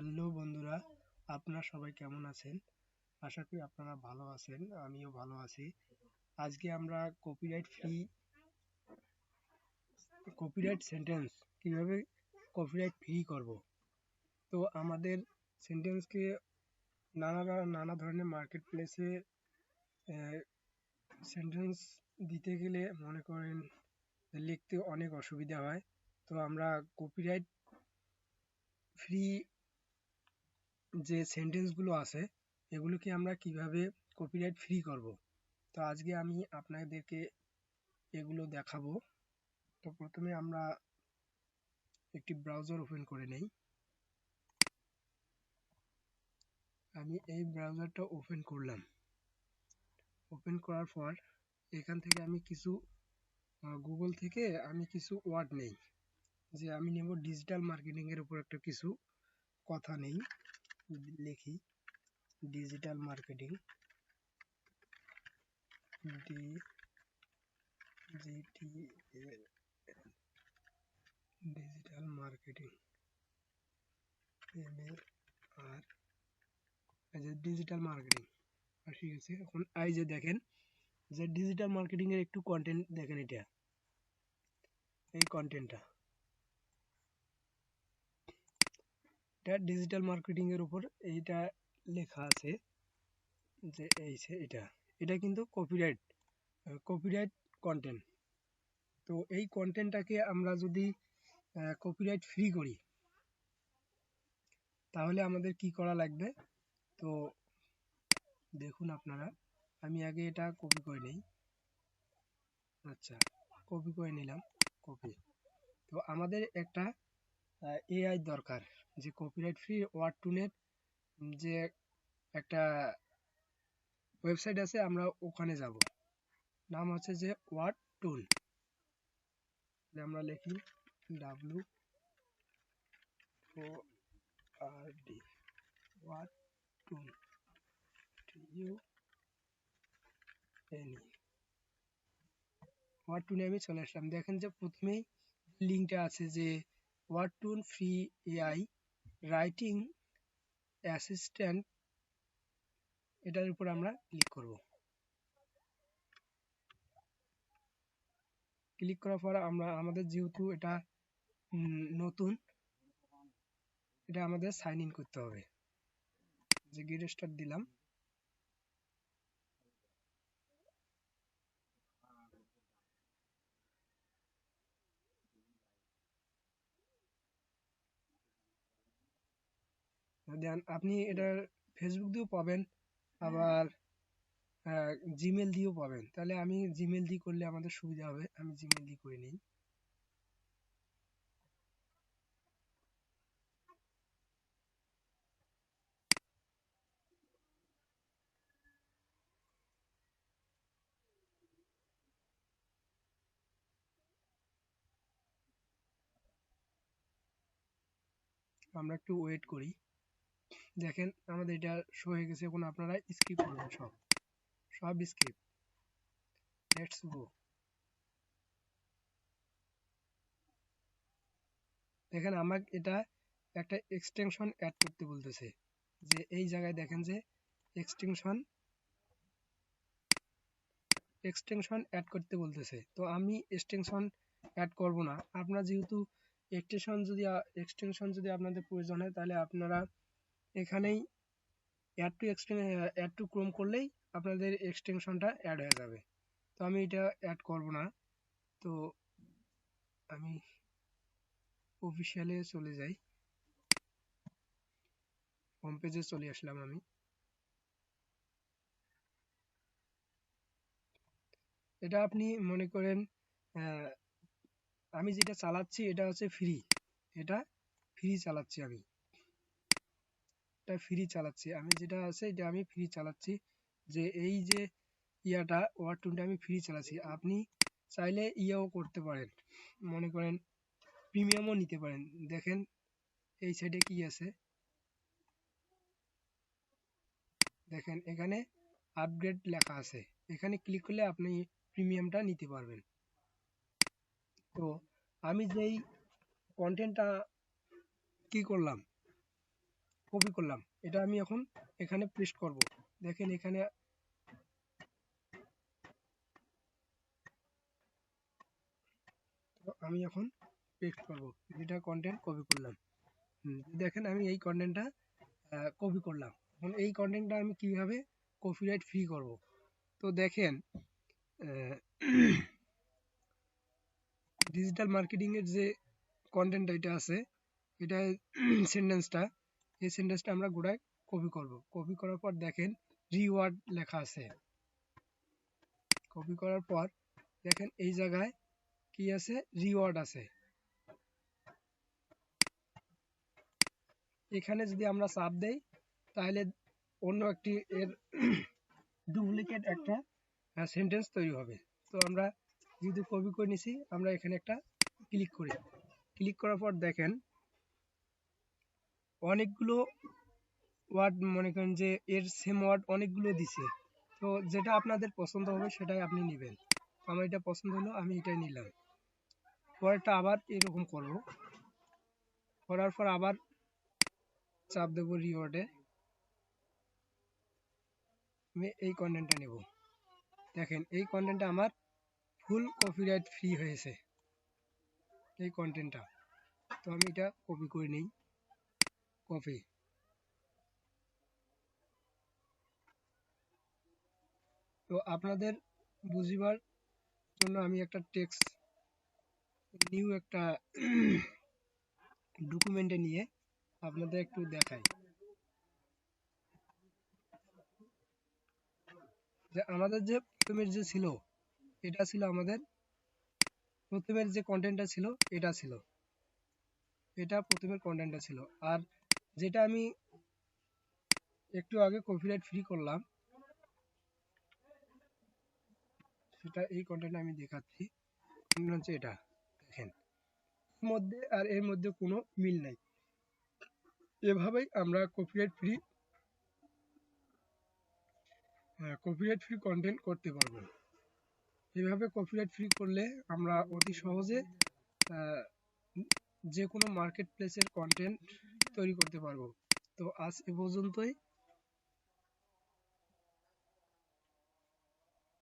Hello বন্ধুরা, আপনারা সবাই কেমন আছেন? আশা করি আপনারা ভালো আছেন, আমিও ভালো আছি। আজকে আমরা কপিরাইট সেন্টেন্স কিভাবে কপিরাইট ফ্রি করব। তো আমাদের সেন্টেন্সকে নানা ধরনের মার্কেট প্লেসে সেন্টেন্স দিতে গেলে মনে করেন লিখতে অনেক অসুবিধা হয়। তো আমরা কপিরাইট ফ্রি যে সেন্টেন্সগুলো আছে এগুলোকে আমরা কিভাবে কপিরাইট ফ্রি করব। তো আজকে আমি আপনাদেরকে এগুলো দেখাবো। তো প্রথমে আমরা একটি ব্রাউজার ওপেন করে নেই। আমি এই ব্রাউজারটা ওপেন করলাম। ওপেন করার পর এখান থেকে আমি কিছু গুগল থেকে আমি কিছু ওয়ার্ড নেই, যে আমি নেব ডিজিটাল মার্কেটিং এর উপর একটা কিছু কথা নেই। লিখি digital marketing, digital marketing digital marketing. ঠিক আছে, এখন এই যে দেখেন যে ডিজিটাল মার্কেটিং এর একটু কন্টেন্ট দেখেন, এই কন্টেন্টটা ডিজিটাল মার্কেটিং এর উপর এইটা লেখা আছে যে এটা কিন্তু কপিরাইট কন্টেন্ট। তো এই কন্টেন্টটাকে আমরা যদি কপিরাইট ফ্রি করি তাহলে আমাদের কি করা লাগবে। তো দেখুন আপনারা, আমি আগে এটা কপি করে নেই। আচ্ছা, কপি করে নিলাম। তো আমাদের একটা এআই দরকার, যে কপিরাইট ফ্রি ওয়ার্ড টুনের যে একটা ওয়েবসাইট আছে, আমরা ওখানে যাব। নাম হচ্ছে যে ওয়ার্ড টুন। আমরা লিখি WORD ওয়ার্ড টুন, ওয়ার্ড টুনে আমি চলে আসলাম। দেখেন যে প্রথমেই লিঙ্কটা আছে যে ওয়ার্ড টুন ফ্রি এআই রাইটিং অ্যাসিস্ট্যান্ট, এটার উপর আমরা ক্লিক করব। ক্লিক করার পর আমাদের যেহেতু এটা নতুন, এটা আমাদের সাইন ইন করতে হবে। যে গেট স্টার্ট দিলাম। দেন আপনি এটা ফেসবুক দিয়েও পাবেন, আবার জিমেল দিয়েও পাবেন। তাহলে আমি জিমেল দিয়ে করলে আমাদের সুবিধা হবে, আমি জিমেল দিয়ে করে নিই। আমরা একটু ওয়েট করি। দেখেন আমাদের এটা শো হয়ে গেছে। এখন আপনারা স্কিপ করবেন, সব স্কিপ। Let's go. দেখেন আমাকে এটা একটা এক্সটেনশন অ্যাড করতে বলতেছে, যে এই জায়গায় দেখেন যে এক্সটেনশন অ্যাড করতে বলতেছে। তো আমি এক্সটেনশন অ্যাড করব না। আপনারা যেহেতু এক্সটেনশন যদি আপনাদের প্রয়োজন হয়, তাহলে আপনারা এখানেই অ্যাড টু ক্রোম করলেই আপনাদের এক্সটেনশনটা অ্যাড হয়ে যাবে। তো আমি এটা অ্যাড করব না। তো আমি অফিসিয়ালে চলে যাই, হোম পেজে চলে আসলাম। আমি এটা আপনি মনে করেন আমি যেটা চালাচ্ছি এটা হচ্ছে ফ্রি। এটা ফ্রি চালাচ্ছি আমি। আমি যেটা আছে এটা আমি ফ্রি চালাচ্ছি। যে এই যে ওয়ার্ড টুনটা আমি ফ্রি চালাচ্ছি। আপনি চাইলে ইয়েও করতে পারেন, মনে করেন প্রিমিয়ামও নিতে পারেন। দেখেন এই সাইডে কি আছে, দেখেন এখানে আপগ্রেড লেখা আছে। এখানে ক্লিক করলে আপনি প্রিমিয়ামটা নিতে পারবেন। তো আমি যেই কন্টেন্টটা কি করলাম, কপি করলাম, এটা আমি এখন এখানে পেস্ট করব। দেখেন এখানে আমি এখন পেস্ট করব, যেটা কন্টেন্ট কপি করলাম। দেখেন আমি এই কন্টেন্টটা কপি করলাম। এখন এই কন্টেন্টটা আমি কিভাবে কপিরাইট ফ্রি করব। তো দেখেন ডিজিটাল মার্কেটিং এর যে কন্টেন্ট এটা আছে, এটা সেন্টেন্সটা, এই সেন্টেন্সটা আমরা গোড়ায় কপি করব। কপি করার পর দেখেন রিওয়ার্ড লেখা আছে। কপি করার পর দেখেন এই জায়গায় কি আছে, রিওয়ার্ড আছে। এখানে যদি আমরা চাপ দেই তাহলে অন্য একটি এর ডুপ্লিকেট একটা সেন্টেন্স তৈরি হবে। তো আমরা যেহেতু কপি করে নিছি, আমরা এখানে একটা ক্লিক করি। ক্লিক করার পর দেখেন অনেকগুলো ওয়ার্ড, মনে করেন যে এর সেম ওয়ার্ড অনেকগুলো দিছে। তো যেটা আপনাদের পছন্দ হবে সেটাই আপনি নেবেন। আমার এটা পছন্দ হলো, আমি এটাই নিলাম। পরেরটা আবার এরকম করব, করার পর আবার চাপ দেবো রিওয়ার্ডে, আমি এই কন্টেন্টটা নেব। দেখেন এই কন্টেন্টটা আমার ফুল কপিরাইট ফ্রি হয়েছে, এই কন্টেন্টটা। তো আমি এটা কপি করে নিই, কপি। তো আপনাদের বুঝিবার জন্য আমি একটা টেক্সট নিউ একটা ডকুমেন্টে নিয়ে আপনাদের একটু দেখাই যে আমাদের যে প্রথমের যে ছিল, এটা ছিল আমাদের প্রথমের যে কন্টেন্টটা ছিল, এটা ছিল, এটা প্রথমের কন্টেন্টটা ছিল। আর যেটা আমি একটু আগে কপিরাইট ফ্রি করলাম, সেটা এই কন্টেন্ট আমি দেখাচ্ছি। হচ্ছে এটা, দেখেন এর মধ্যে আর এর মধ্যে কোনো মিল নাই। এভাবেই আমরা কপিরাইট ফ্রি কন্টেন্ট করতে পারবো। এভাবে কপিরাইট ফ্রি করলে আমরা অতি সহজে আহ, যে কোনো মার্কেট প্লেসের কন্টেন্ট তৈরি করতে পারবো। তো আজ এ পর্যন্তই।